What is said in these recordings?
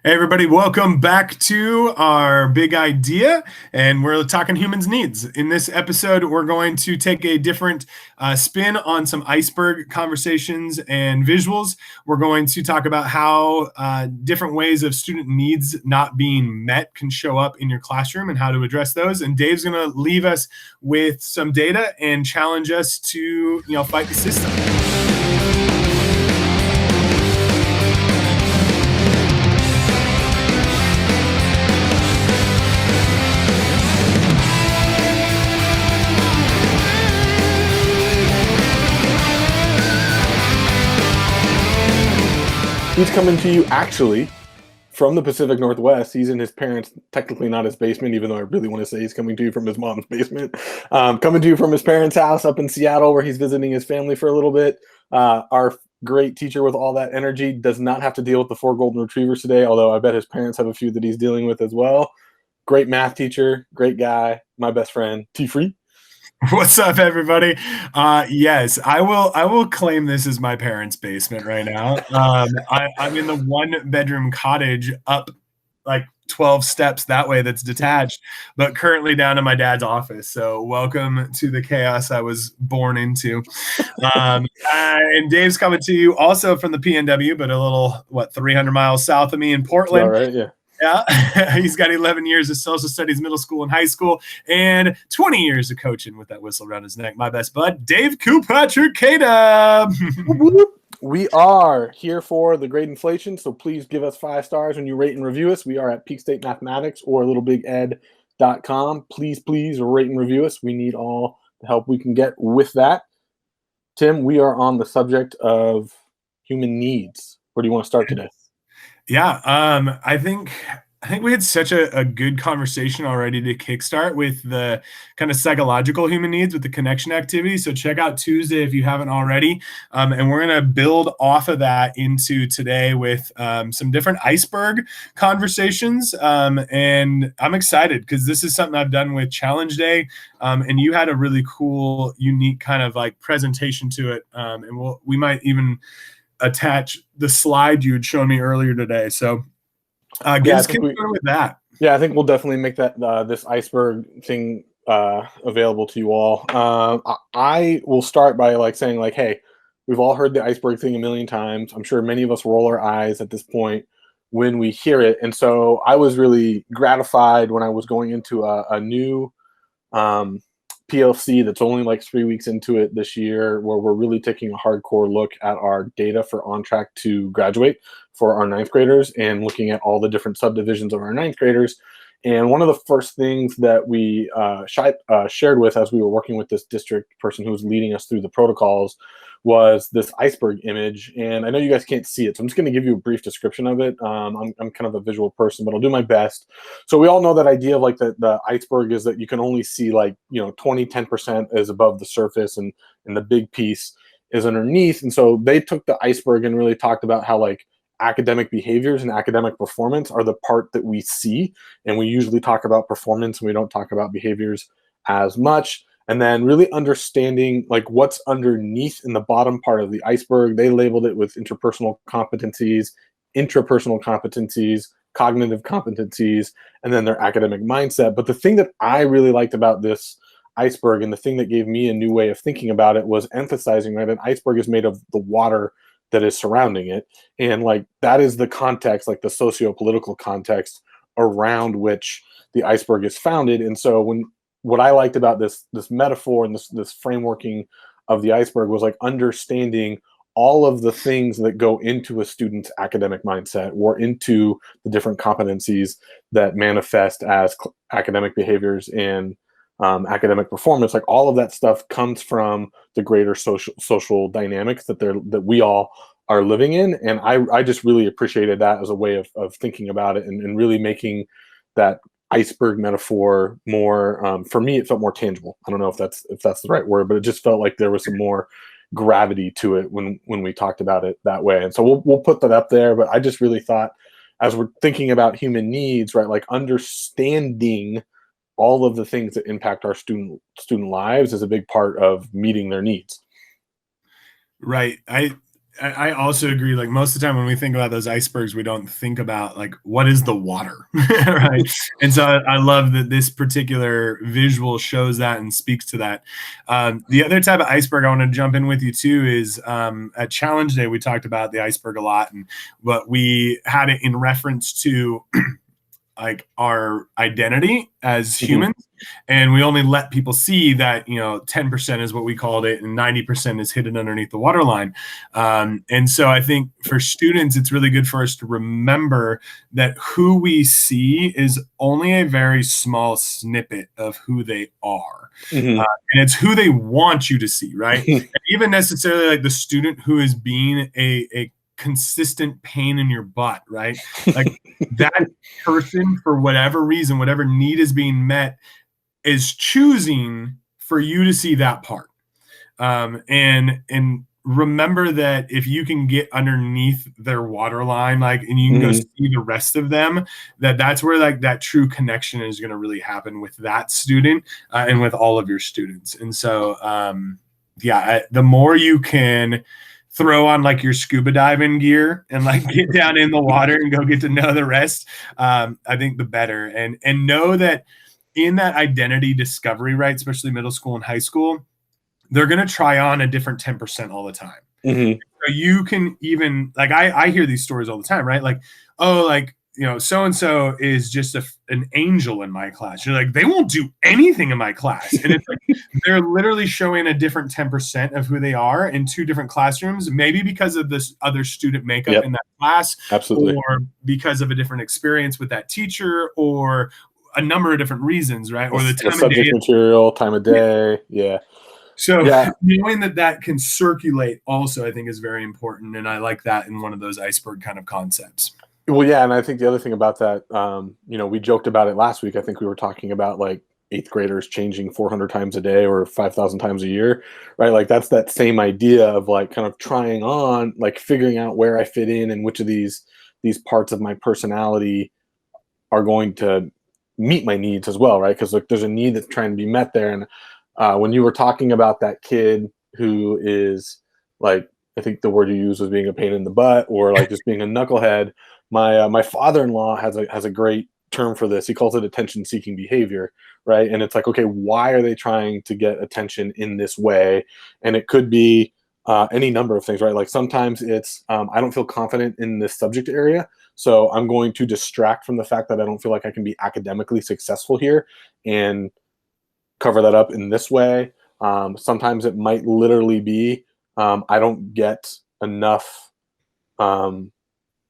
Hey everybody, welcome back to our big idea, and we're talking humans' needs. In this episode, we're going to take a different spin on some iceberg conversations and visuals. We're going to talk about how different ways of student needs not being met can show up in your classroom and how to address those. And Dave's going to leave us with some data and challenge us to, fight the system. He's coming to you actually from the Pacific Northwest. He's in his parents', technically not his basement, even though I really want to say he's coming to you from his mom's basement. Coming to you from his parents' house up in Seattle, where he's visiting his family for a little bit. Our great teacher with all that energy does not have to deal with the 4 golden retrievers today, although I bet his parents have a few that he's dealing with as well. Great math teacher, great guy, my best friend, T. Free. What's up, everybody? Yes, I will claim this as my parents' basement right now. I'm in the 1-bedroom cottage up like 12 steps that way that's detached, but currently down in my dad's office. So welcome to the chaos I was born into. And Dave's coming to you also from the PNW, but a little, 300 miles south of me in Portland. All right, yeah. Yeah, he's got 11 years of social studies, middle school and high school, and 20 years of coaching with that whistle around his neck. My best bud, Dave Kilpatrick-White. We are here for the great inflation, so please give us 5 stars when you rate and review us. We are at Peak State Mathematics or littlebiged.com. Please rate and review us. We need all the help we can get with that. Tim, we are on the subject of human needs. Where do you want to start today? Yeah, I think we had such a good conversation already to kickstart with the kind of psychological human needs with the connection activity. So check out Tuesday if you haven't already. And we're going to build off of that into today with some different iceberg conversations. And I'm excited because this is something I've done with Challenge Day. And you had a really cool, unique kind of like presentation to it. And we might even attach the slide you had shown me earlier today. So get us kicked with that. Yeah, I think we'll definitely make that this iceberg thing available to you all. I will start by saying hey, we've all heard the iceberg thing a million times. I'm sure many of us roll our eyes at this point when we hear it. And so I was really gratified when I was going into a new PLC that's only 3 weeks into it this year, where we're really taking a hardcore look at our data for on track to graduate for our 9th graders and looking at all the different subdivisions of our 9th graders. And one of the first things that we shared with as we were working with this district person who was leading us through the protocols was this iceberg image. And I know you guys can't see it, so I'm just going to give you a brief description of it. I'm kind of a visual person, but I'll do my best. So we all know that idea of the iceberg is that you can only see 10% is above the surface and the big piece is underneath. And so they took the iceberg and really talked about how academic behaviors and academic performance are the part that we see. And we usually talk about performance and we don't talk about behaviors as much. And then really understanding what's underneath in the bottom part of the iceberg. They labeled it with interpersonal competencies, intrapersonal competencies, cognitive competencies, and then their academic mindset. But the thing that I really liked about this iceberg and the thing that gave me a new way of thinking about it was emphasizing that an iceberg is made of the water that is surrounding it. And that is the context, the socio-political context around which the iceberg is founded. And so what I liked about this metaphor and this frameworking of the iceberg was understanding all of the things that go into a student's academic mindset or into the different competencies that manifest as academic behaviors and academic performance. All of that stuff comes from the greater social dynamics that we all are living in. And I just really appreciated that as a way of thinking about it and really making that iceberg metaphor more, for me, it felt more tangible. I don't know if that's the right word, but it just felt like there was some more gravity to it when we talked about it that way. And so we'll put that up there. But I just really thought, as we're thinking about human needs, right, understanding all of the things that impact our student lives is a big part of meeting their needs. Right. I also agree. Like most of the time when we think about those icebergs, we don't think about like what is the water, right? And so I love that this particular visual shows that and speaks to that. The other type of iceberg I want to jump in with you too is at Challenge Day we talked about the iceberg a lot, and but we had it in reference to like our identity as humans, and we only let people see that 10% is what we called it and 90% is hidden underneath the waterline. And so I think for students it's really good for us to remember that who we see is only a very small snippet of who they are. Mm-hmm. And it's who they want you to see, right? And even necessarily like the student who is being a consistent pain in your butt, right? Like that person, for whatever reason, whatever need is being met, is choosing for you to see that part. And remember that if you can get underneath their waterline, like, and you can go see the rest of them, that's where like that true connection is going to really happen with that student and with all of your students. And so, the more you can throw on like your scuba diving gear and like get down in the water and go get to know the rest, I think the better. And know that in that identity discovery, right, especially middle school and high school, they're going to try on a different 10% all the time. So you can even like, I hear these stories all the time, right? Like, oh, like, so-and-so is just an angel in my class. You're like, they won't do anything in my class. And it's like, they're literally showing a different 10% of who they are in two different classrooms, maybe because of this other student makeup in that class. Absolutely. Or because of a different experience with that teacher, or a number of different reasons, right? Or the time subject of day, material, time of day. Yeah. So knowing that can circulate also, I think, is very important. And I like that in one of those iceberg kind of concepts. Well, yeah, and I think the other thing about that, we joked about it last week. I think we were talking about like 8th graders changing 400 times a day or 5,000 times a year, right? Like that's that same idea of like kind of trying on, like figuring out where I fit in and which of these parts of my personality are going to meet my needs as well, right? Because like there's a need that's trying to be met there. And when you were talking about that kid who is like, I think the word you used was being a pain in the butt or like just being a knucklehead. My father-in-law has a great term for this. He calls it attention-seeking behavior, right? And it's like, okay, why are they trying to get attention in this way? And it could be any number of things, right? Like sometimes it's I don't feel confident in this subject area, so I'm going to distract from the fact that I don't feel like I can be academically successful here and cover that up in this way. Sometimes it might literally be I don't get enough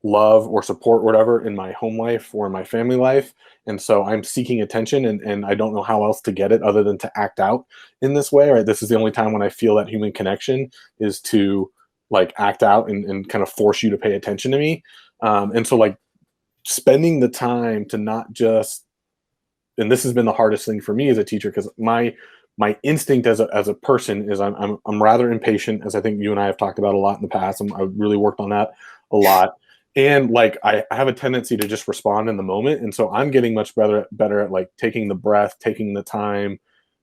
love or support or whatever in my home life or in my family life, and so I'm seeking attention, and I don't know how else to get it other than to act out in this way, right? This is the only time when I feel that human connection is to like act out and kind of force you to pay attention to me. And so like spending the time to not just, and this has been the hardest thing for me as a teacher, because my instinct as a person is I'm rather impatient, as I think you and I have talked about a lot in the past. I've really worked on that a lot. And like I have a tendency to just respond in the moment. And so I'm getting much better at like taking the breath, taking the time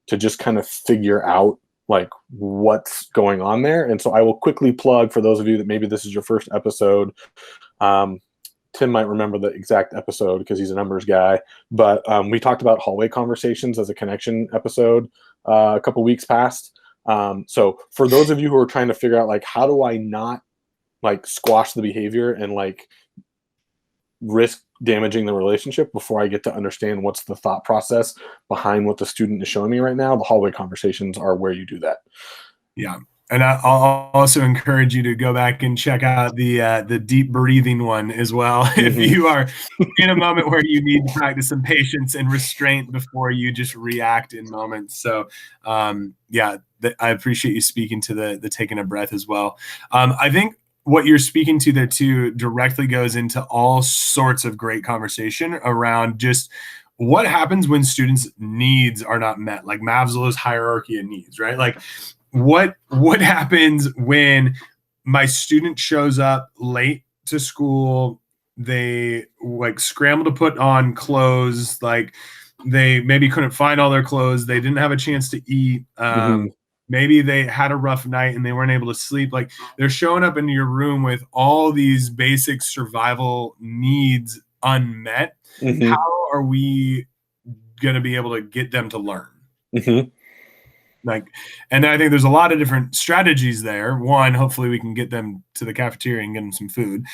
to just kind of figure out like what's going on there. And so I will quickly plug for those of you that maybe this is your first episode. Tim might remember the exact episode because he's a numbers guy, but we talked about hallway conversations as a connection episode a couple weeks past. So for those of you who are trying to figure out like, how do I not like squash the behavior and like risk damaging the relationship before I get to understand what's the thought process behind what the student is showing me right now, the hallway conversations are where you do that. Yeah. And I'll also encourage you to go back and check out the deep breathing one as well. If you are in a moment where you need to practice some patience and restraint before you just react in moments. So I appreciate you speaking to the taking a breath as well. I think what you're speaking to there too directly goes into all sorts of great conversation around just what happens when students' needs are not met, like Maslow's hierarchy of needs, right? Like what happens when my student shows up late to school, they like scramble to put on clothes, like they maybe couldn't find all their clothes, they didn't have a chance to eat, maybe they had a rough night and they weren't able to sleep. Like, they're showing up into your room with all these basic survival needs unmet. Mm-hmm. How are we going to be able to get them to learn? Mm-hmm. Like, and I think there's a lot of different strategies there. One, hopefully we can get them to the cafeteria and get them some food.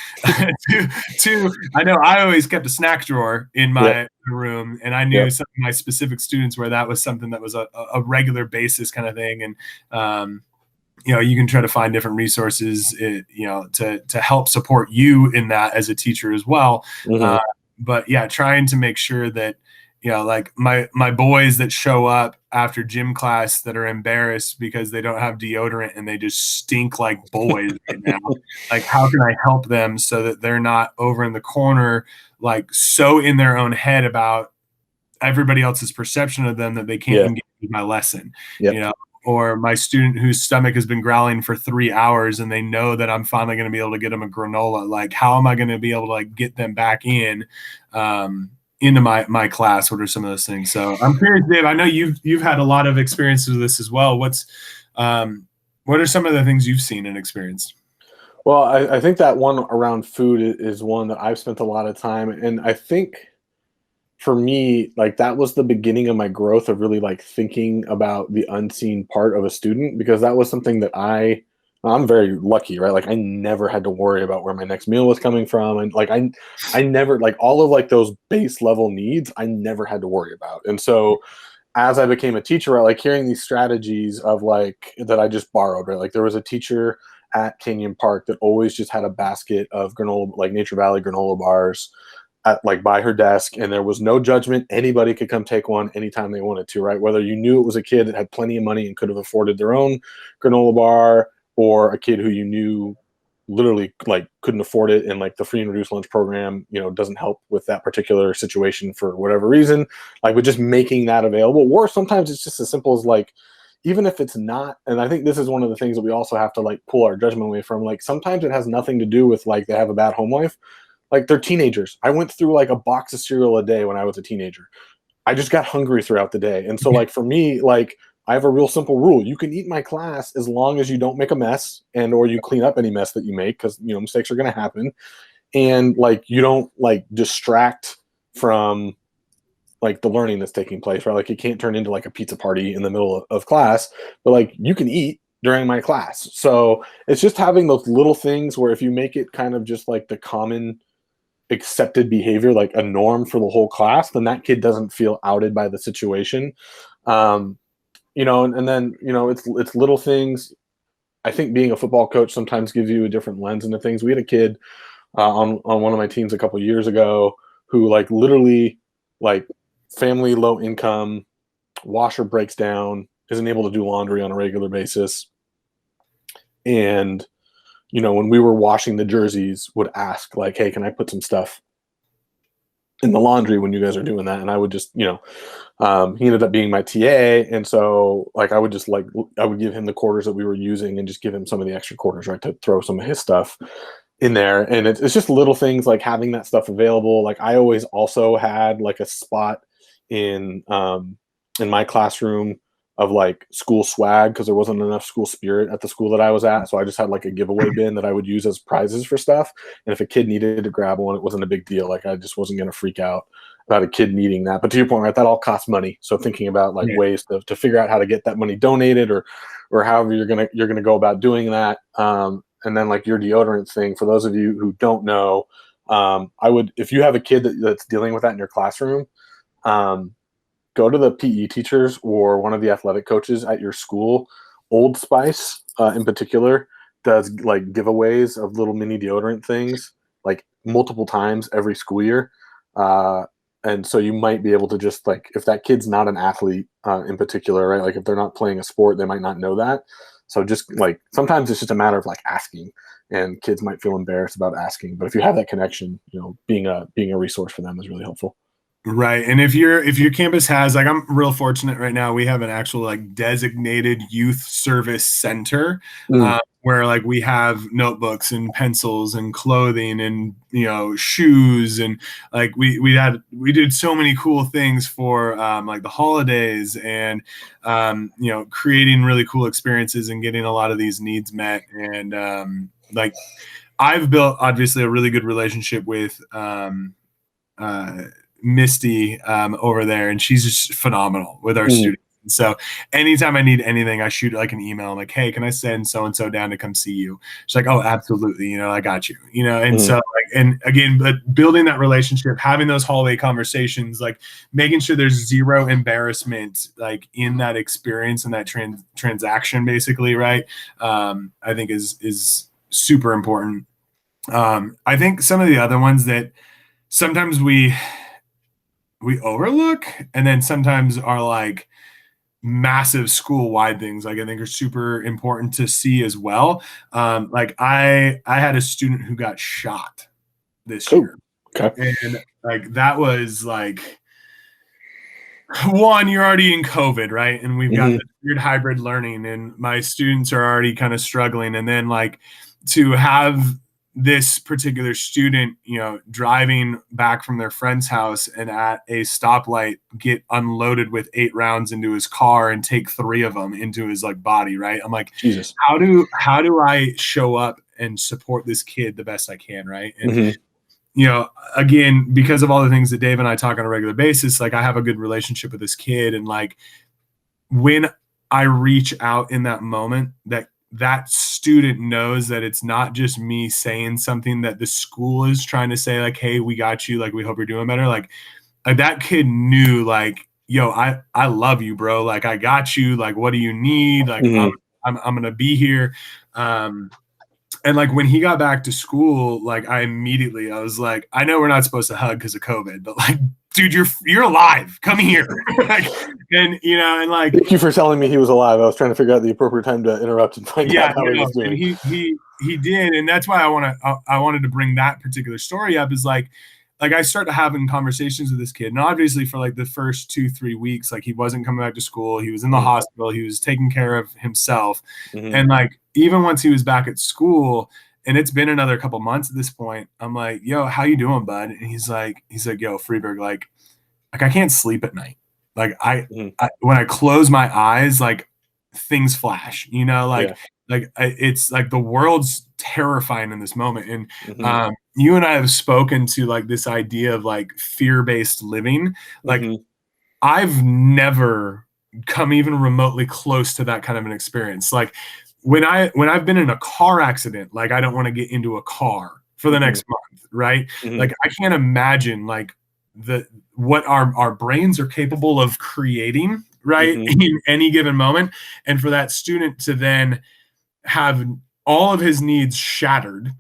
Two, I know I always kept a snack drawer in my room, and I knew some of my specific students where that was something that was a regular basis kind of thing. And you can try to find different resources, to help support you in that as a teacher as well. Mm-hmm. But yeah, trying to make sure that, like my boys that show up after gym class that are embarrassed because they don't have deodorant and they just stink like boys right now. Like, how can I help them so that they're not over in the corner, like so in their own head about everybody else's perception of them that they can't engage with my lesson, or my student whose stomach has been growling for 3 hours and they know that I'm finally going to be able to get them a granola. Like, how am I going to be able to like get them back into my class? What are some of those things? So I'm curious, Dave, I know you've had a lot of experiences with this as well. What are some of the things you've seen and experienced? Well, I think that one around food is one that I've spent a lot of time. And I think for me, like, that was the beginning of my growth of really like thinking about the unseen part of a student, because that was something that I'm very lucky, right? Like, I never had to worry about where my next meal was coming from. And like, I never, like, all of like those base level needs, I never had to worry about. And so as I became a teacher, like hearing these strategies of like, that I just borrowed, right? Like, there was a teacher at Canyon Park that always just had a basket of granola, like Nature Valley granola bars like by her desk, and there was no judgment. Anybody could come take one anytime they wanted to, right? Whether you knew it was a kid that had plenty of money and could have afforded their own granola bar, or a kid who you knew literally like couldn't afford it, and like the free and reduced lunch program, doesn't help with that particular situation for whatever reason. Like, with just making that available, or sometimes it's just as simple as like, even if it's not, and I think this is one of the things that we also have to like pull our judgment away from. Like, sometimes it has nothing to do with like they have a bad home life. Like, they're teenagers. I went through like a box of cereal a day when I was a teenager. I just got hungry throughout the day. And so like for me, like, I have a real simple rule. You can eat my class as long as you don't make a mess, and or you clean up any mess that you make, because mistakes are going to happen. And like, you don't like distract from like the learning that's taking place, right? Like, it can't turn into like a pizza party in the middle of class, but like, you can eat during my class. So it's just having those little things where if you make it kind of just like the common accepted behavior, like a norm for the whole class, then that kid doesn't feel outed by the situation. And then it's little things. I think being a football coach sometimes gives you a different lens into things. We had a kid on one of my teams a couple of years ago who like literally like family low income, washer breaks down, isn't able to do laundry on a regular basis, and when we were washing the jerseys, would ask like, hey, can I put some stuff in the laundry when you guys are doing that? And I would just, he ended up being my TA. And so like, I would give him the quarters that we were using and just give him some of the extra quarters, right, to throw some of his stuff in there. And it's just little things like having that stuff available. Like, I always also had like a spot in my classroom of like school swag, because there wasn't enough school spirit at the school that I was at. So I just had like a giveaway bin that I would use as prizes for stuff. And if a kid needed to grab one, it wasn't a big deal. Like, I just wasn't going to freak out about a kid needing that. But to your point, right, that all costs money. So thinking about like ways to figure out how to get that money donated, or however you're gonna go about doing that. And then like your deodorant thing, for those of you who don't know, I would, if you have a kid that's dealing with that in your classroom, go to the PE teachers or one of the athletic coaches at your school. Old Spice, in particular, does like giveaways of little mini deodorant things like multiple times every school year. And so you might be able to just like, if that kid's not an athlete in particular, right? Like, if they're not playing a sport, they might not know that. So just like, sometimes it's just a matter of like asking, and kids might feel embarrassed about asking. But if you have that connection, being a resource for them is really helpful. Right. And if your campus has, like, I'm real fortunate right now, we have an actual like designated youth service center. where like we have notebooks and pencils and clothing and shoes, and like we did so many cool things for like the holidays, and creating really cool experiences and getting a lot of these needs met. And like I've built obviously a really good relationship with Misty over there, and she's just phenomenal with our students. So anytime I need anything, I shoot like an email. I'm like, hey, can I send so-and-so down to come see you? She's like, oh, absolutely. I got you, and so like, and again, but building that relationship, having those hallway conversations, like making sure there's zero embarrassment, like in that experience and that transaction basically. Right. I think is super important. I think some of the other ones that sometimes we overlook, and then sometimes are like massive school-wide things, like I think are super important to see as well. Like I had a student who got shot this year. Okay. And like that was like, one, you're already in COVID, right? And we've got this weird hybrid learning, and my students are already kind of struggling. And then like to have this particular student, driving back from their friend's house and at a stoplight get unloaded with 8 rounds into his car and take 3 of them into his like body. Right. I'm like, Jesus. how do I show up and support this kid the best I can. Right. And, again, because of all the things that Dave and I talk on a regular basis, like I have a good relationship with this kid. And like, when I reach out in that moment, that student knows that it's not just me saying something that the school is trying to say, like, hey, we got you. Like, we hope you're doing better. Like that kid knew, like, yo, I love you, bro. Like, I got you. Like, what do you need? Like, I'm going to be here. And like when he got back to school, like I was like, I know we're not supposed to hug because of COVID, but like, dude, you're alive. Come here. Like, and and like, thank you for telling me he was alive. I was trying to figure out the appropriate time to interrupt and find out how he was doing. And he did, and that's why I wanted to bring that particular story up. Is like I started having conversations with this kid, and obviously for like the first 2-3 weeks, like he wasn't coming back to school. He was in the hospital. He was taking care of himself, and like even once he was back at school, and it's been another couple months at this point, I'm like, yo, how you doing, bud? And he's like, yo, Freeburg, like I can't sleep at night. Like I when I close my eyes, like things flash, it's like the world's terrifying in this moment. And you and I have spoken to like this idea of like fear-based living. Like I've never come even remotely close to that kind of an experience. Like when I've been in a car accident, like I don't want to get into a car for the next month, right? Like I can't imagine like what our brains are capable of creating, right, in any given moment. And for that student to then have all of his needs shattered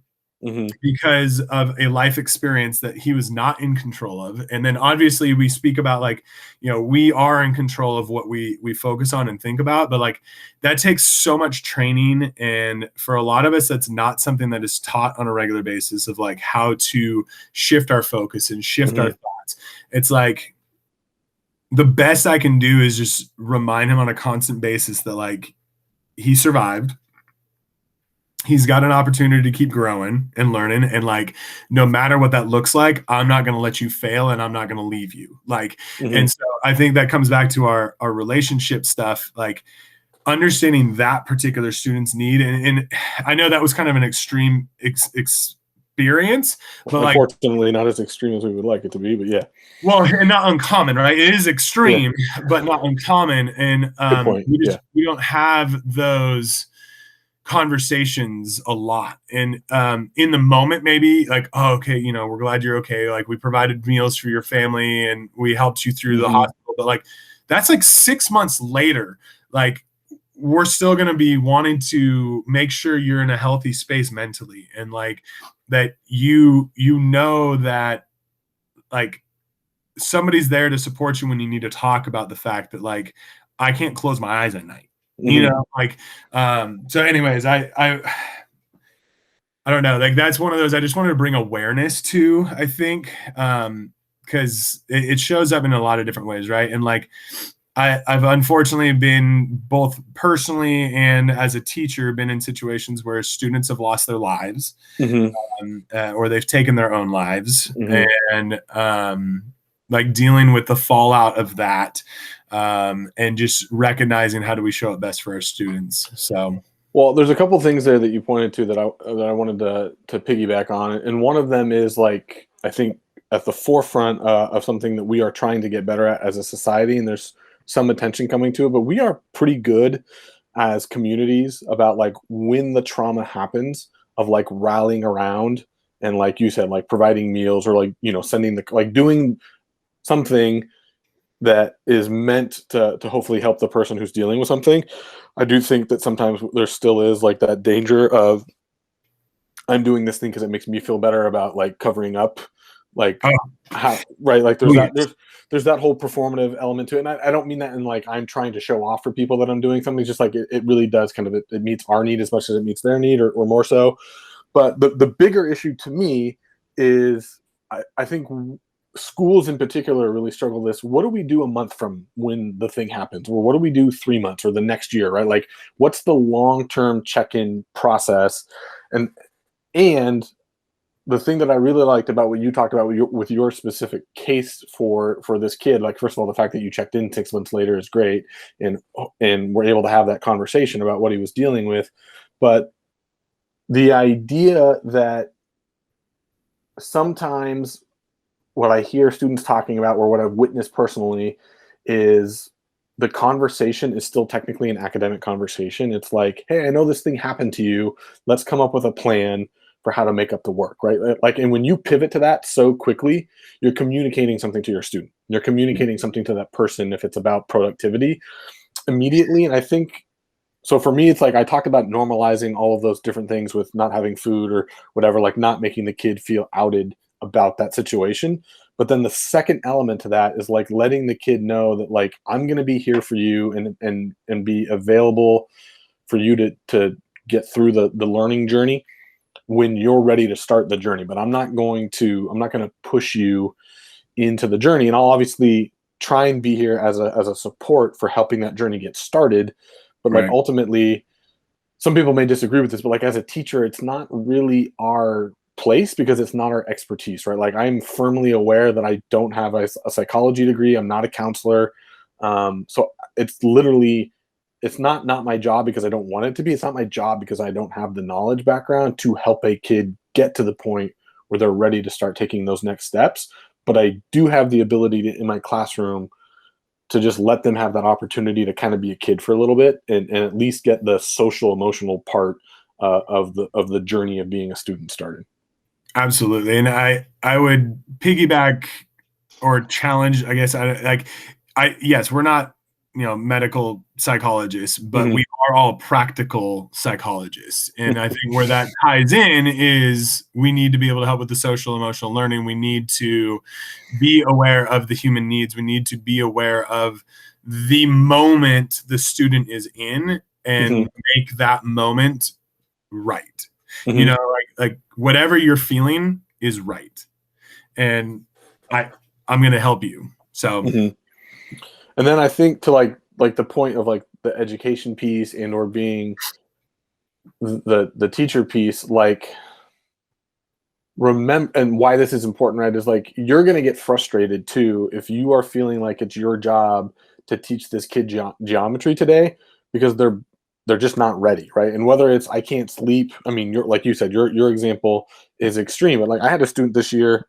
because of a life experience that he was not in control of. And then obviously we speak about like, we are in control of what we focus on and think about, but like that takes so much training. And for a lot of us, that's not something that is taught on a regular basis of like how to shift our focus and shift our thoughts. It's like the best I can do is just remind him on a constant basis that like he survived. He's got an opportunity to keep growing and learning. And like, no matter what that looks like, I'm not going to let you fail, and I'm not going to leave you. Like, and so I think that comes back to our relationship stuff, like understanding that particular student's need. And I know that was kind of an extreme experience, but unfortunately not as extreme as we would like it to be, but yeah. Well, and not uncommon, right? It is extreme, but not uncommon. And we don't have those conversations a lot. And in the moment, maybe like, oh, okay, we're glad you're okay. Like we provided meals for your family and we helped you through the hospital. But like, that's like 6 months later, like we're still going to be wanting to make sure you're in a healthy space mentally. And like that, that like somebody's there to support you when you need to talk about the fact that like, I can't close my eyes at night. So anyways, I don't know, like that's one of those I just wanted to bring awareness to, I think, because it shows up in a lot of different ways, right? And like I've unfortunately been both personally and as a teacher been in situations where students have lost their lives, Mm-hmm. or they've taken their own lives, Mm-hmm. and like dealing with the fallout of that, and just recognizing how do we show it best for our students. So, Well, there's a couple things there that you pointed to that I wanted to piggyback on, and one of them is like I think at the forefront of something that we are trying to get better at as a society, and there's some attention coming to it, but we are pretty good as communities about like when the trauma happens of like rallying around and like you said, like providing meals or like sending the like doing something that is meant to hopefully help the person who's dealing with something. I do think that sometimes there still is like that danger of I'm doing this thing because it makes me feel better about like covering up like oh, how right like oh there's that yes, there's that whole performative element to it, and I don't mean that in like I'm trying to show off for people that I'm doing something. It's just like it really does kind of it meets our need as much as it meets their need, or more so. But the bigger issue to me is I think schools in particular really struggle with this. What do we do a month from when the thing happens? Or what do we do 3 months or the next year, right? Like what's the long-term check-in process? And the thing that I really liked about what you talked about with your specific case for this kid, like first of all, the fact that you checked in 6 months later is great, and we're able to have that conversation about what he was dealing with. But the idea that sometimes what I hear students talking about, or what I've witnessed personally, is the conversation is still technically an academic conversation. It's like, hey, I know this thing happened to you. Let's come up with a plan for how to make up the work, right? Like, and when you pivot to that so quickly, you're communicating something to your student. You're communicating something to that person if it's about productivity immediately. And I think so for me, it's like I talked about normalizing all of those different things with not having food or whatever, like not making the kid feel outed about that situation. But then the second element to that is like letting the kid know that like I'm going to be here for you, and be available for you to get through the learning journey when you're ready to start the journey. But I'm not going to push you into the journey, and I'll obviously try and be here as a support for helping that journey get started. But like right, ultimately, some people may disagree with this, but like as a teacher, it's not really our place because it's not our expertise, right? Like I'm firmly aware that I don't have a psychology degree. I'm not a counselor. So it's literally, it's not my job because I don't want it to be. It's not my job because I don't have the knowledge background to help a kid get to the point where they're ready to start taking those next steps. But I do have the ability to, in my classroom, to just let them have that opportunity to kind of be a kid for a little bit, and at least get the social emotional part of the journey of being a student started. absolutely. And I would piggyback or challenge, I guess. I yes, we're not medical psychologists, but Mm-hmm. we are all practical psychologists. And I think where that ties in is we need to be able to help with the social emotional learning. We need to be aware of the human needs. We need to be aware of the moment the student is in Mm-hmm. and make that moment right. You Mm-hmm. know, like whatever you're feeling is right, and I I'm gonna help you. So Mm-hmm. And then I think to like the point of like the education piece and or being the teacher piece, like remember, and why this is important, right, is like you're going to get frustrated too if you are feeling like it's your job to teach this kid geometry today because they're just not ready, right? And whether it's I can't sleep, I mean, you're like you said, your example is extreme, but like I had a student this year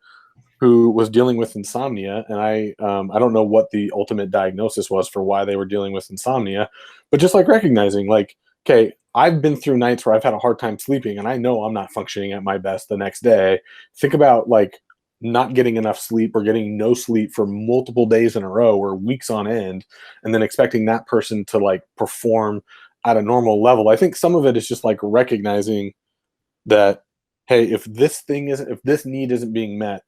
who was dealing with insomnia, and I don't know what the ultimate diagnosis was for why they were dealing with insomnia, but just like recognizing like, okay, I've been through nights where I've had a hard time sleeping, and I know I'm not functioning at my best the next day. Think about like not getting enough sleep or getting no sleep for multiple days in a row or weeks on end, and then expecting that person to like perform at a normal level. I think some of it is just like recognizing that, hey, if this need isn't being met,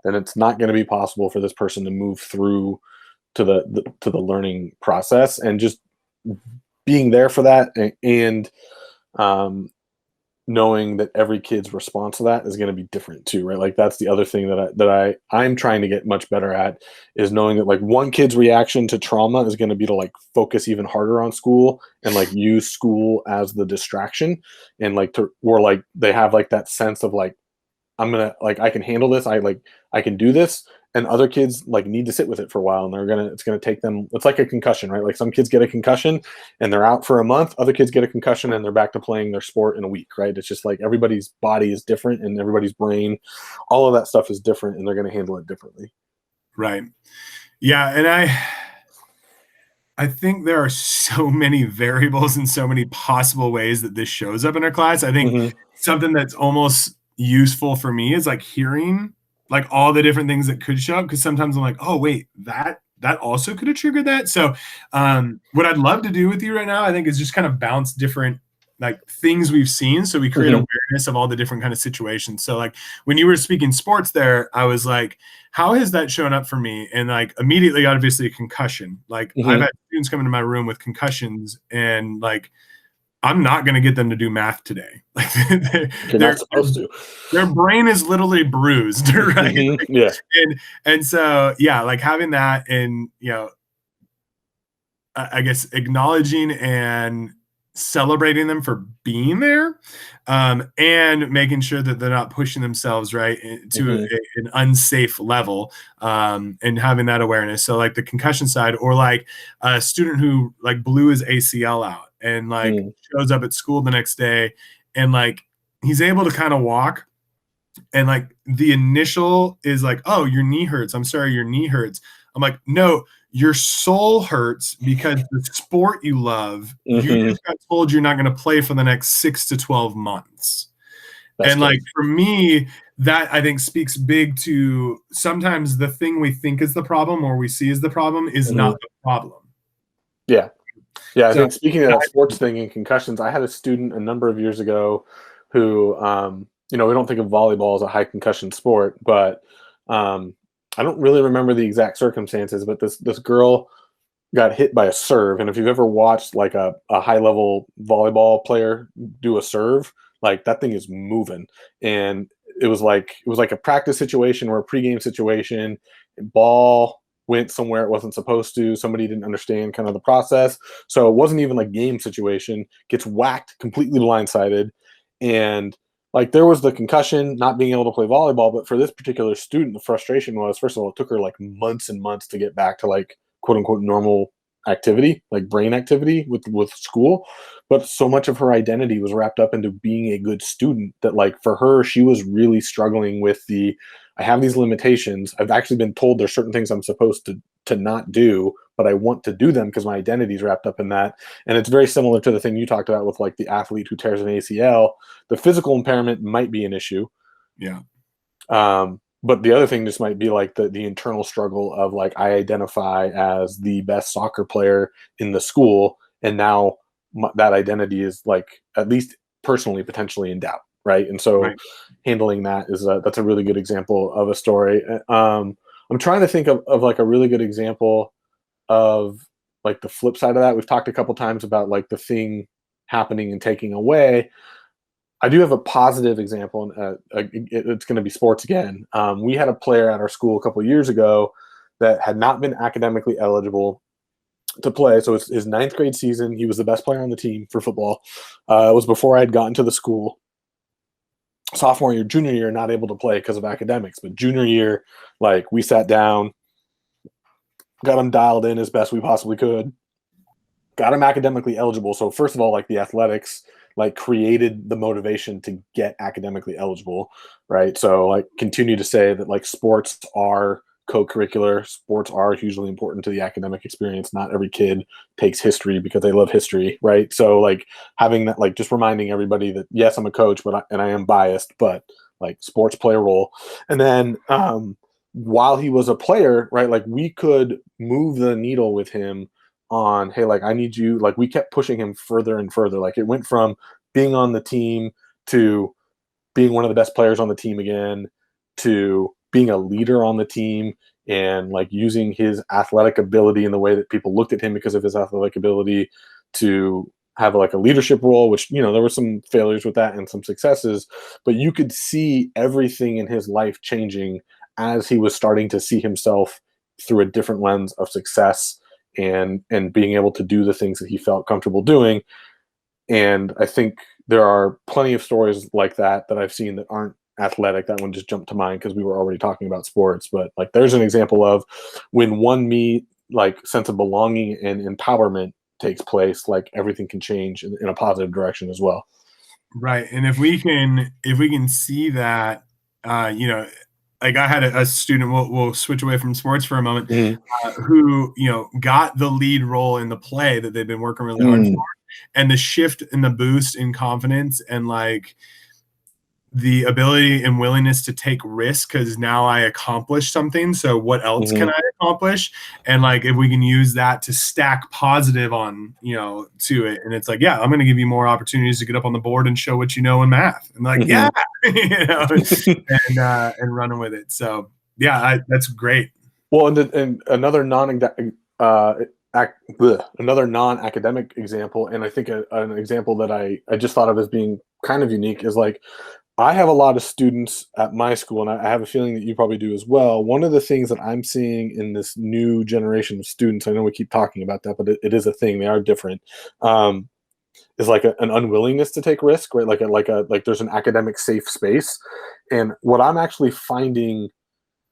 then it's not going to be possible for this person to move through to the learning process, and just being there for that, and um, knowing that every kid's response to that is going to be different too, right? Like that's the other thing that I'm trying to get much better at, is knowing that like one kid's reaction to trauma is going to be to like focus even harder on school and like use school as the distraction, and like to, or like they have like that sense of like, I'm gonna, like, I can handle this. I can do this. And other kids like need to sit with it for a while, and it's gonna take them. It's like a concussion, right? Like some kids get a concussion and they're out for a month. Other kids get a concussion and they're back to playing their sport in a week, right? It's just like everybody's body is different and everybody's brain, all of that stuff is different, and they're gonna handle it differently. Right. Yeah, and I think there are so many variables and so many possible ways that this shows up in our class. I think Mm-hmm. something that's almost useful for me is like hearing like all the different things that could show up, because sometimes I'm like, oh wait, that also could have triggered that. So what I'd love to do with you right now, I think, is just kind of bounce different like things we've seen, so we create Mm-hmm. awareness of all the different kind of situations. So like when you were speaking sports there, I was like, how has that shown up for me? And like immediately, obviously, a concussion. Like I've Mm-hmm. had students come into my room with concussions, and like I'm not going to get them to do math today. Like You're not supposed to. their brain is literally bruised, right? Mm-hmm. Yeah. And so yeah, like having that, and I guess acknowledging and celebrating them for being there, and making sure that they're not pushing themselves right to Mm-hmm. an unsafe level, and having that awareness. So like the concussion side, or like a student who like blew his ACL out and like Mm-hmm. shows up at school the next day, and like he's able to kind of walk, and like the initial is like, oh, your knee hurts, I'm sorry, your knee hurts. I'm like, no, your soul hurts because the sport you love, you Mm-hmm. just got told you're not going to play for the next 6 to 12 months. That's And good. like for me, that I think speaks big to sometimes the thing we think is the problem or we see as the problem is Mm-hmm. not the problem. Yeah. Yeah, I So think speaking of that sports thing and concussions, I had a student a number of years ago who, we don't think of volleyball as a high concussion sport, but I don't really remember the exact circumstances. But this girl got hit by a serve, and if you've ever watched like a high level volleyball player do a serve, like that thing is moving, and it was like a practice situation or a pregame situation. Ball went somewhere it wasn't supposed to. Somebody didn't understand kind of the process. So it wasn't even like game situation. Gets whacked, completely blindsided. And like there was the concussion, not being able to play volleyball. But for this particular student, the frustration was, first of all, it took her like months and months to get back to like quote unquote normal activity, like brain activity with school. But so much of her identity was wrapped up into being a good student that like for her, she was really struggling with the, I have these limitations. I've actually been told there's certain things I'm supposed to not do, but I want to do them because my identity is wrapped up in that. And it's very similar to the thing you talked about with like the athlete who tears an ACL. The physical impairment might be an issue. yeah. But the other thing just might be like the internal struggle of like, I identify as the best soccer player in the school, and now that identity is like at least personally potentially in doubt, right? And so Right. handling that that's a really good example of a story. I'm trying to think of like a really good example of like the flip side of that. We've talked a couple times about like the thing happening and taking away. I do have a positive example, and it's going to be sports again. We had a player at our school a couple of years ago that had not been academically eligible to play. So it's his ninth grade season. He was the best player on the team for football. It was before I had gotten to the school. Sophomore year, junior year, not able to play because of academics. But junior year, like we sat down, got him dialed in as best we possibly could, got him academically eligible. So first of all, like the athletics like created the motivation to get academically eligible, right? So like continue to say that like sports are co-curricular, sports are hugely important to the academic experience. Not every kid takes history because they love history, right? So like having that, like just reminding everybody that yes, I'm a coach, but I am biased, but like sports play a role. And then while he was a player, right, like we could move the needle with him on, hey, like I need you, like we kept pushing him further and further. Like it went from being on the team to being one of the best players on the team again to being a leader on the team, and like using his athletic ability in the way that people looked at him because of his athletic ability to have like a leadership role, which, you know, there were some failures with that and some successes, but you could see everything in his life changing as he was starting to see himself through a different lens of success and being able to do the things that he felt comfortable doing. And I think there are plenty of stories like that that I've seen that aren't athletic. That one just jumped to mind because we were already talking about sports. But like, there's an example of when one me like sense of belonging and empowerment takes place, like everything can change in a positive direction as well. Right. And if we can see that, you know, like I had a student, we'll switch away from sports for a moment, Mm-hmm. who, you know, got the lead role in the play that they've been working really hard for. And the shift and the boost in confidence and like the ability and willingness to take risk, because now I accomplished something. So what else can Mm-hmm. I accomplish? And like if we can use that to stack positive on, you know, to it. And it's like, yeah, I'm going to give you more opportunities to get up on the board and show what you know in math. And like, yeah, you know, and running with it. So yeah, that's great. Well, and another another non-academic example, and I think an example that I just thought of as being kind of unique is like, I have a lot of students at my school, and I have a feeling that you probably do as well. One of the things that I'm seeing in this new generation of students, I know we keep talking about that, but it is a thing. They are different. Um, is like an unwillingness to take risk, right? Like there's an academic safe space, and what I'm actually finding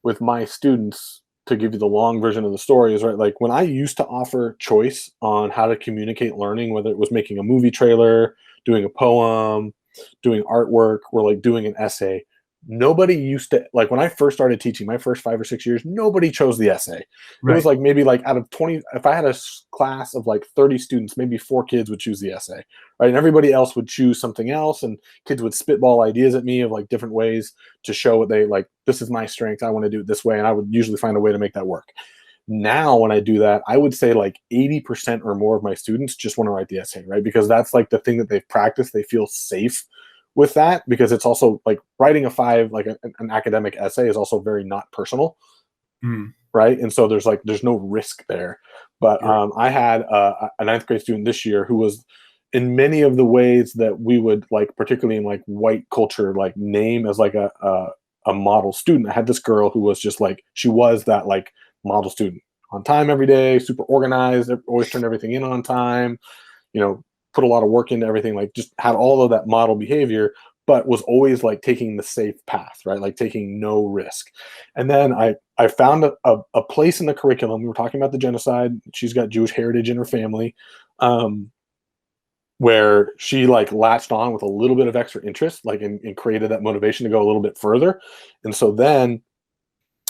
with my students, to give you the long version of the story, is right, like when I used to offer choice on how to communicate learning, whether it was making a movie trailer, doing a poem, doing artwork, or like doing an essay, nobody used to, like when I first started teaching my first 5 or 6 years, nobody chose the essay. It was Right. like maybe like out of 20, if I had a class of like 30 students, maybe 4 kids would choose the essay, right? And everybody else would choose something else, and kids would spitball ideas at me of like different ways to show what they like. This is my strength, I want to do it this way, and I would usually find a way to make that work. Now when I do that, I would say like 80% or more of my students just want to write the essay, right? Because that's like the thing that they've practiced. They feel safe with that, because it's also like writing a five, like an academic essay is also very not personal, Mm, right? And so there's no risk there. But you're I had a ninth grade student this year who was, in many of the ways that we would like, particularly in like white culture, like name as like a model student. I had this girl who was just like, she was that like model student, on time every day, super organized, always turned everything in on time, you know, put a lot of work into everything, like just had all of that model behavior, but was always like taking the safe path, right? Like taking no risk. And then I found a place in the curriculum. We were talking about the genocide. She's got Jewish heritage in her family, where she like latched on with a little bit of extra interest, like and created that motivation to go a little bit further. And so then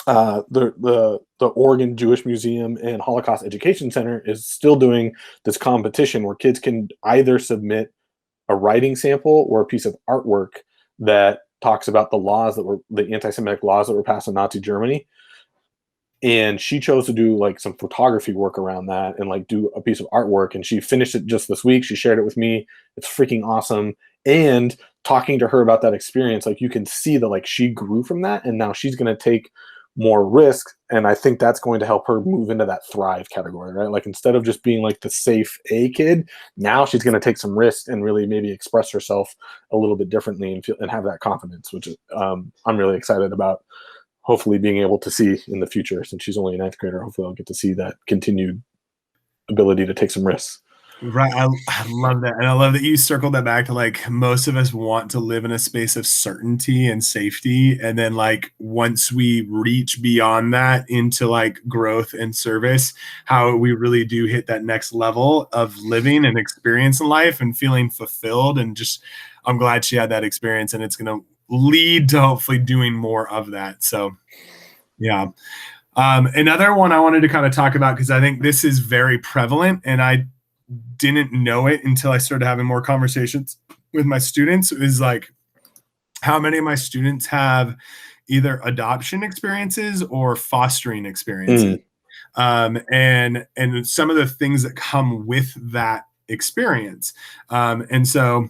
the Oregon Jewish Museum and Holocaust Education Center is still doing this competition where kids can either submit a writing sample or a piece of artwork that talks about the anti-Semitic laws that were passed in Nazi Germany. And she chose to do like some photography work around that and like do a piece of artwork. And she finished it just this week. She shared it with me. It's freaking awesome. And talking to her about that experience, like you can see that like she grew from that, and now she's going to take more risk. And I think that's going to help her move into that thrive category, right? Like instead of just being like the safe A kid, now she's going to take some risks and really maybe express herself a little bit differently and feel and have that confidence, which is, I'm really excited about hopefully being able to see in the future. Since she's only a ninth grader, hopefully I'll get to see that continued ability to take some risks. right. I love that. And I love that you circled that back to like most of us want to live in a space of certainty and safety. And then like once we reach beyond that into like growth and service, how we really do hit that next level of living and experience in life and feeling fulfilled. And just I'm glad she had that experience, and it's gonna lead to hopefully doing more of that. So yeah. Another one I wanted to kind of talk about, because I think this is very prevalent, and I didn't know it until I started having more conversations with my students, is like how many of my students have either adoption experiences or fostering experiences. Mm, And some of the things that come with that experience. And so,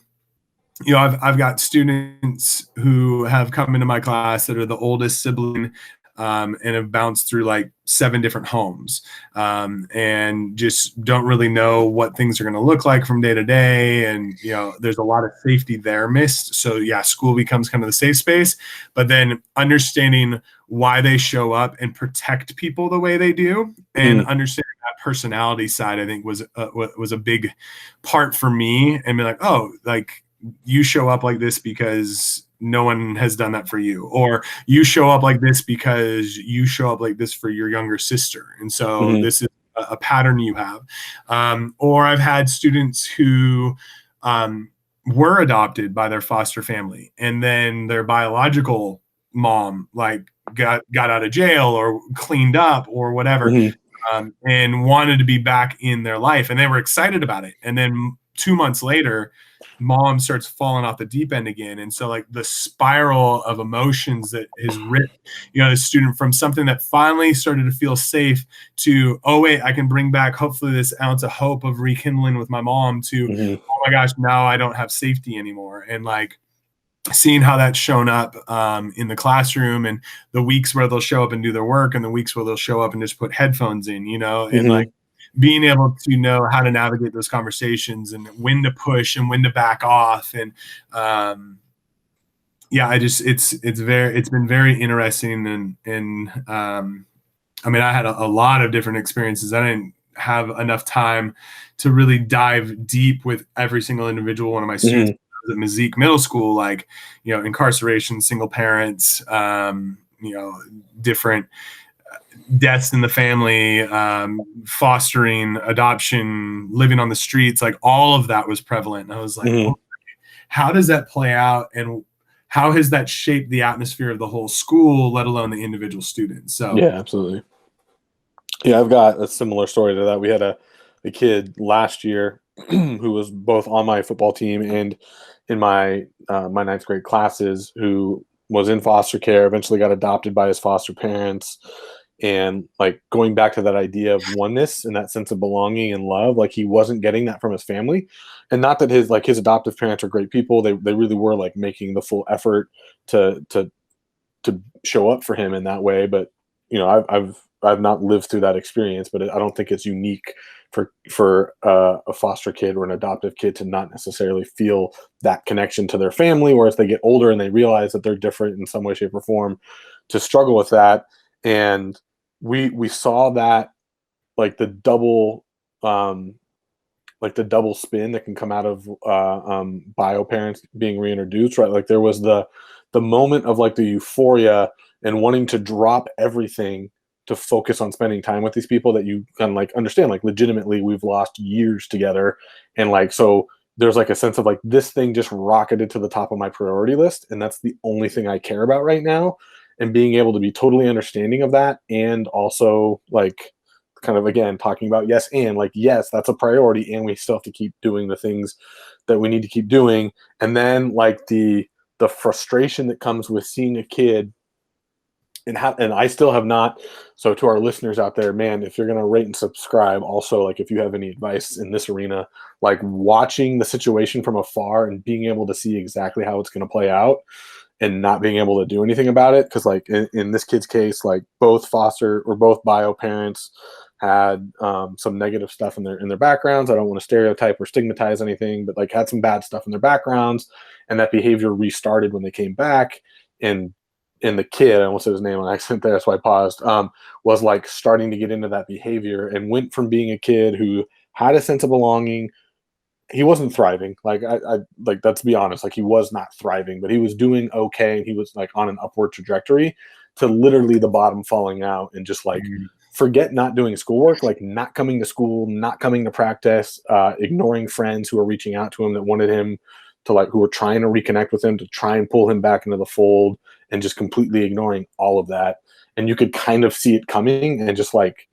you know, I've got students who have come into my class that are the oldest sibling and have bounced through like 7 different homes, and just don't really know what things are going to look like from day to day. And, there's a lot of safety there missed. So yeah, school becomes kind of the safe space, but then understanding why they show up and protect people the way they do, and understanding that personality side, I think was a big part for me. And be like, oh, like you show up like this because no one has done that for you, or you show up like this because you show up like this for your younger sister, and so this is a pattern you have. Or I've had students who were adopted by their foster family, and then their biological mom like got out of jail or cleaned up or whatever, and wanted to be back in their life, and they were excited about it. And then 2 months later, mom starts falling off the deep end again. And so like the spiral of emotions that has ripped, the student from something that finally started to feel safe to, oh wait, I can bring back hopefully this ounce of hope of rekindling with my mom, to, oh my gosh, now I don't have safety anymore. And like seeing how that's shown up in the classroom, and the weeks where they'll show up and do their work, and the weeks where they'll show up and just put headphones in, and like being able to know how to navigate those conversations and when to push and when to back off. And it's been very interesting. And I mean, I had a lot of different experiences. I didn't have enough time to really dive deep with every single individual one of my students. At Mazik Middle School, like, incarceration, single parents, different deaths in the family, fostering, adoption, living on the streets, like all of that was prevalent. And I was like, oh, how does that play out? And how has that shaped the atmosphere of the whole school, let alone the individual students? So yeah, absolutely. Yeah, I've got a similar story to that. We had a kid last year who was both on my football team and in my my 9th grade classes, who was in foster care, eventually got adopted by his foster parents. And like going back to that idea of oneness and that sense of belonging and love, like he wasn't getting that from his family. And not that his adoptive parents are great people. They really were like making the full effort to show up for him in that way. But I've not lived through that experience, but I don't think it's unique for a foster kid or an adoptive kid to not necessarily feel that connection to their family, or as they get older and they realize that they're different in some way, shape, or form, to struggle with that. And we saw that, like the double spin that can come out of bio parents being reintroduced, right? Like there was the moment of like the euphoria and wanting to drop everything to focus on spending time with these people that you kind of like understand, like legitimately we've lost years together. And like, so there's like a sense of like, this thing just rocketed to the top of my priority list, and that's the only thing I care about right now. And being able to be totally understanding of that, and also like kind of again talking about yes, and like, yes, that's a priority, and we still have to keep doing the things that we need to keep doing. And then like the frustration that comes with seeing a kid, and I still have not. So to our listeners out there, man, if you're going to rate and subscribe, also like if you have any advice in this arena, like watching the situation from afar and being able to see exactly how it's going to play out and not being able to do anything about it. Cause like in this kid's case, like both foster or both bio parents had some negative stuff in their backgrounds. I don't want to stereotype or stigmatize anything, but like had some bad stuff in their backgrounds, and that behavior restarted when they came back. And the kid, I almost said his name on accident there, that's why I paused, was like starting to get into that behavior, and went from being a kid who had a sense of belonging. He wasn't thriving. Like I like, let's be honest, like he was not thriving, but he was doing okay. And he was like on an upward trajectory, to literally the bottom falling out, and just like forget not doing schoolwork, like not coming to school, not coming to practice, ignoring friends who were reaching out to him that wanted him to like, who were trying to reconnect with him to try and pull him back into the fold, and just completely ignoring all of that. And you could kind of see it coming, and just like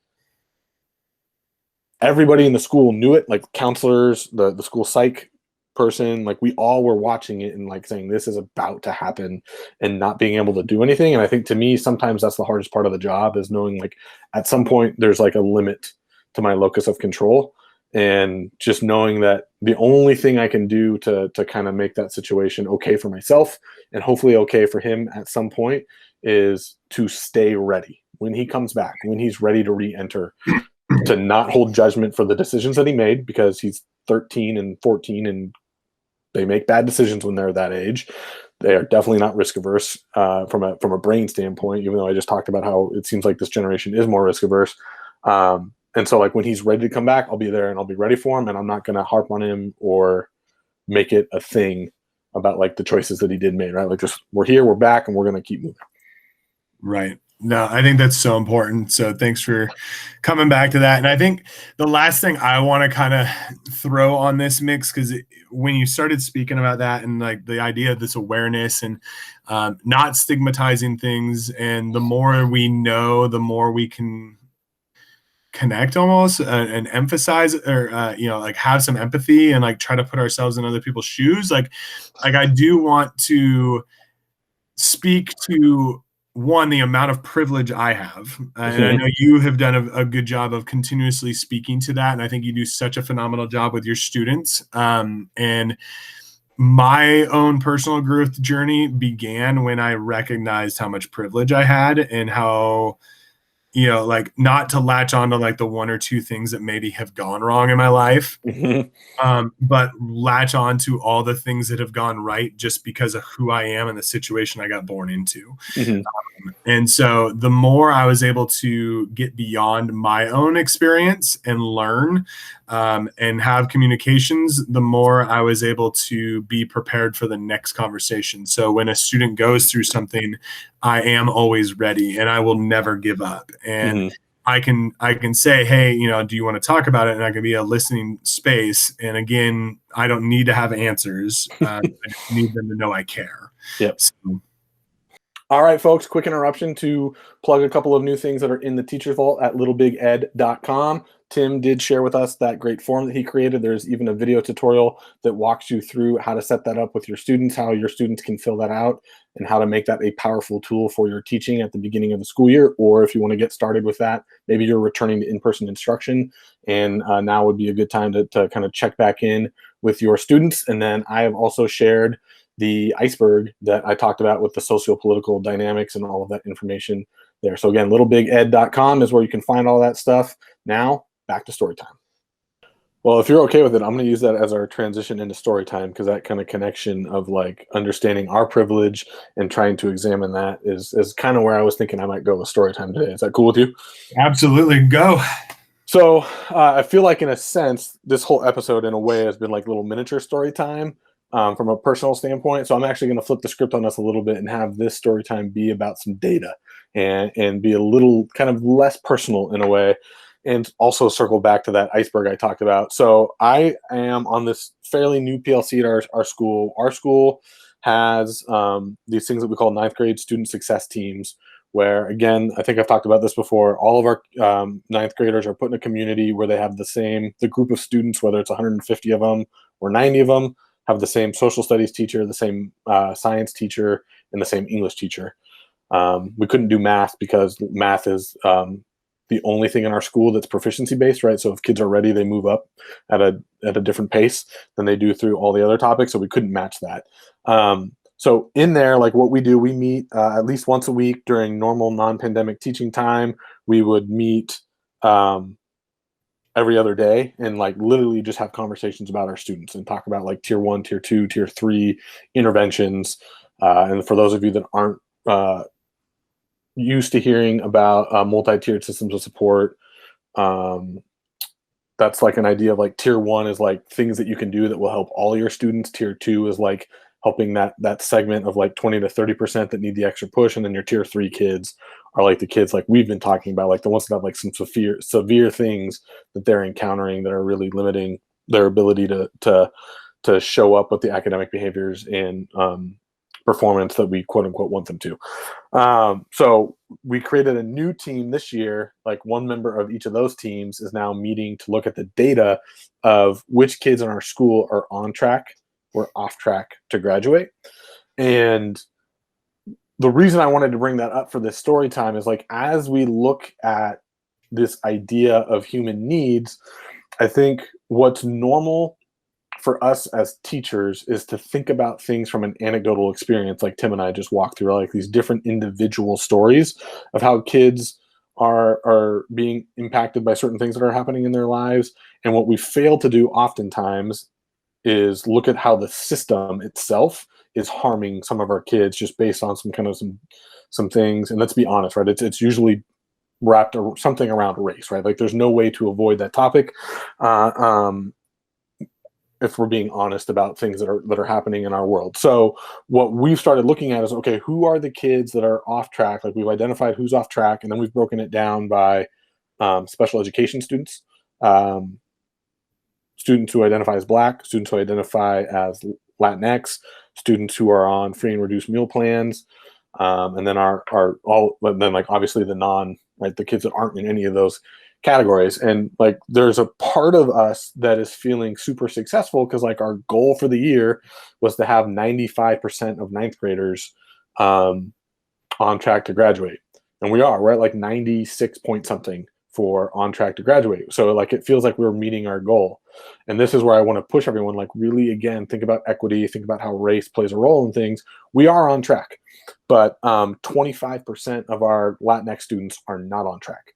everybody in the school knew it, like counselors, the school psych person, like we all were watching it and like saying this is about to happen, and not being able to do anything. And I think to me, sometimes that's the hardest part of the job, is knowing like at some point there's like a limit to my locus of control, and just knowing that the only thing I can do to kind of make that situation okay for myself, and hopefully okay for him at some point, is to stay ready when he comes back, when he's ready to re-enter, to not hold judgment for the decisions that he made, because he's 13 and 14 and they make bad decisions when they're that age. They are definitely not risk averse from a brain standpoint, even though I just talked about how it seems like this generation is more risk averse. And so like when he's ready to come back, I'll be there and I'll be ready for him, and I'm not going to harp on him or make it a thing about like the choices that he did make, right? Like, just, we're here, we're back, and we're going to keep moving. Right. No, I think that's so important. So thanks for coming back to that. And I think the last thing I want to kind of throw on this mix, because when you started speaking about that and like the idea of this awareness and not stigmatizing things, and the more we know, the more we can connect almost and emphasize, or like have some empathy and like try to put ourselves in other people's shoes. Like I do want to speak to, one, the amount of privilege I have. And I know you have done a good job of continuously speaking to that. And I think you do such a phenomenal job with your students. And my own personal growth journey began when I recognized how much privilege I had, and how, like, not to latch on to like the one or two things that maybe have gone wrong in my life, but latch on to all the things that have gone right just because of who I am and the situation I got born into. And so the more I was able to get beyond my own experience and learn and have communications, the more I was able to be prepared for the next conversation. So when a student goes through something, I am always ready and I will never give up. And I can say, hey, do you want to talk about it? And I can be a listening space. And again, I don't need to have answers. I just need them to know I care. Yep. So, all right, folks, quick interruption to plug a couple of new things that are in the Teacher Vault at littlebiged.com. Tim did share with us that great form that he created. There's even a video tutorial that walks you through how to set that up with your students, how your students can fill that out, and how to make that a powerful tool for your teaching at the beginning of the school year. Or if you want to get started with that, maybe you're returning to in-person instruction, and now would be a good time to kind of check back in with your students. And then I have also shared the Iceberg that I talked about with the socio-political dynamics and all of that information there. So again, littlebiged.com is where you can find all that stuff. Now, back to story time. Well, if you're okay with it, I'm going to use that as our transition into story time, because that kind of connection of like understanding our privilege and trying to examine that is kind of where I was thinking I might go with story time today. Is that cool with you? Absolutely. Go. So I feel like, in a sense, this whole episode in a way has been like little miniature story time. From a personal standpoint. So I'm actually going to flip the script on us a little bit and have this story time be about some data and be a little kind of less personal in a way, and also circle back to that iceberg I talked about. So I am on this fairly new PLC at our school. Our school has these things that we call ninth grade student success teams, where, again, I think I've talked about this before, all of our ninth graders are put in a community where they have the group of students, whether it's 150 of them or 90 of them, have the same social studies teacher, the same science teacher, and the same English teacher. We couldn't do math because math is the only thing in our school that's proficiency based, right? So if kids are ready, they move up at a different pace than they do through all the other topics. So we couldn't match that. So in there, like what we do, we meet at least once a week during normal non-pandemic teaching time. We would meet every other day and like literally just have conversations about our students and talk about like tier 1, tier 2, tier 3 interventions. And for those of you that aren't used to hearing about multi-tiered systems of support, that's like an idea of like tier 1 is like things that you can do that will help all your students. Tier 2 is like helping that segment of like 20 to 30% that need the extra push. And then your tier 3 kids are like the kids like we've been talking about, like the ones that have like some severe things that they're encountering that are really limiting their ability to show up with the academic behaviors and performance that we quote unquote want them to. So we created a new team this year. Like one member of each of those teams is now meeting to look at the data of which kids in our school are on track or off track to graduate. And the reason I wanted to bring that up for this story time is like, as we look at this idea of human needs, I think what's normal for us as teachers is to think about things from an anecdotal experience, like Tim and I just walked through, like these different individual stories of how kids are being impacted by certain things that are happening in their lives. And what we fail to do oftentimes is look at how the system itself is harming some of our kids just based on some things. And let's be honest, right? It's usually wrapped something around race, right? Like there's no way to avoid that topic. If we're being honest about things that are happening in our world. So what we've started looking at is, okay, who are the kids that are off track? Like we've identified who's off track, and then we've broken it down by special education students, students who identify as Black, students who identify as Latinx, students who are on free and reduced meal plans, and then obviously the kids that aren't in any of those categories. And like there's a part of us that is feeling super successful because like our goal for the year was to have 95% of ninth graders on track to graduate, and we're at like 96 point something for on track to graduate. So like it feels like we're meeting our goal. And this is where I want to push everyone, like really again, think about equity, think about how race plays a role in things. We are on track, but 25% of our Latinx students are not on track.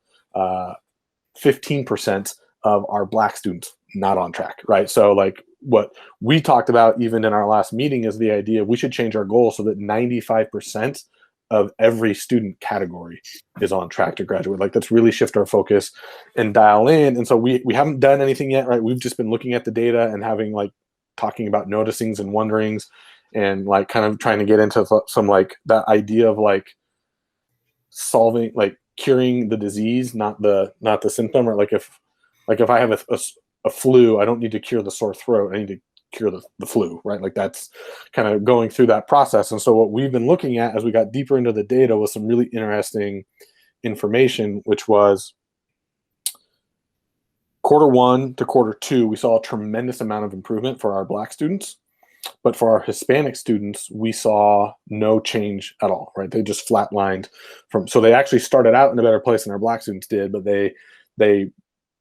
15% of our Black students not on track, right? So like what we talked about even in our last meeting is the idea we should change our goal so that 95% of every student category is on track to graduate. Like let's really shift our focus and dial in. And so we haven't done anything yet, right? We've just been looking at the data and having like talking about noticings and wonderings and like kind of trying to get into some like that idea of like solving, like curing the disease, not the symptom. Or like if I have a flu, I don't need to cure the sore throat. I need to cure the flu, right? Like that's kind of going through that process. And so what we've been looking at as we got deeper into the data was some really interesting information, which was Q1 to Q2, we saw a tremendous amount of improvement for our Black students. But for our Hispanic students, we saw no change at all, right? They just flatlined so they actually started out in a better place than our Black students did, but they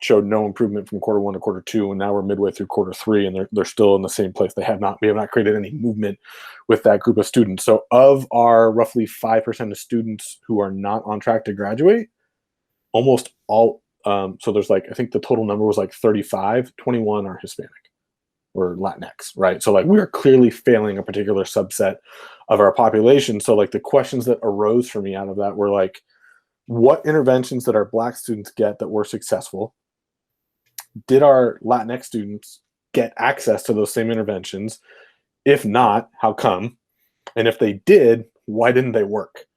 showed no improvement from Q1 to Q2, and now we're midway through Q3, and they're still in the same place. We have not created any movement with that group of students. So of our roughly 5% of students who are not on track to graduate, almost all, so there's like, I think the total number was like 35, 21 are Hispanic or Latinx, right? So like we are clearly failing a particular subset of our population. So like the questions that arose for me out of that were like, what interventions did our Black students get that were successful? Did our Latinx students get access to those same interventions? If not, how come? And if they did, why didn't they work?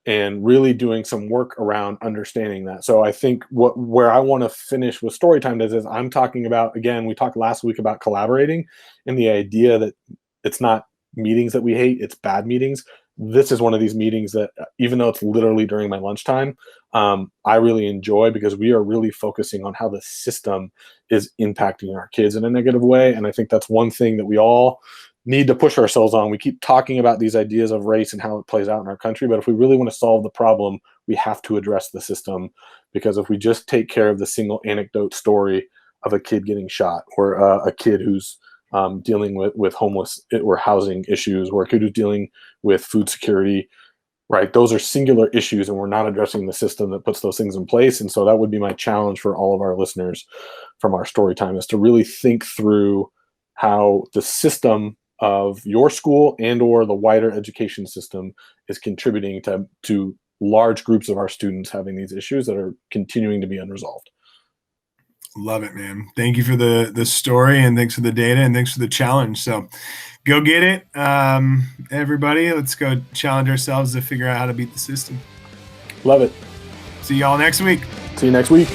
And really doing some work around understanding that. So I think where I want to finish with Storytime is I'm talking about, again, we talked last week about collaborating and the idea that it's not meetings that we hate, it's bad meetings. This is one of these meetings that, even though it's literally during my lunchtime, I really enjoy because we are really focusing on how the system is impacting our kids in a negative way. And I think that's one thing that we all need to push ourselves on. We keep talking about these ideas of race and how it plays out in our country, but if we really want to solve the problem, we have to address the system, because if we just take care of the single anecdote story of a kid getting shot, or a kid who's dealing with homeless or housing issues, or a kid who's dealing with food security, right? Those are singular issues, and we're not addressing the system that puts those things in place. And so that would be my challenge for all of our listeners from our story time, is to really think through how the system of your school and or the wider education system is contributing to large groups of our students having these issues that are continuing to be unresolved. Love it, man. Thank you for the story, and thanks for the data, and thanks for the challenge. So go get it. Everybody, let's go challenge ourselves to figure out how to beat the system. Love it. See y'all next week. See you next week.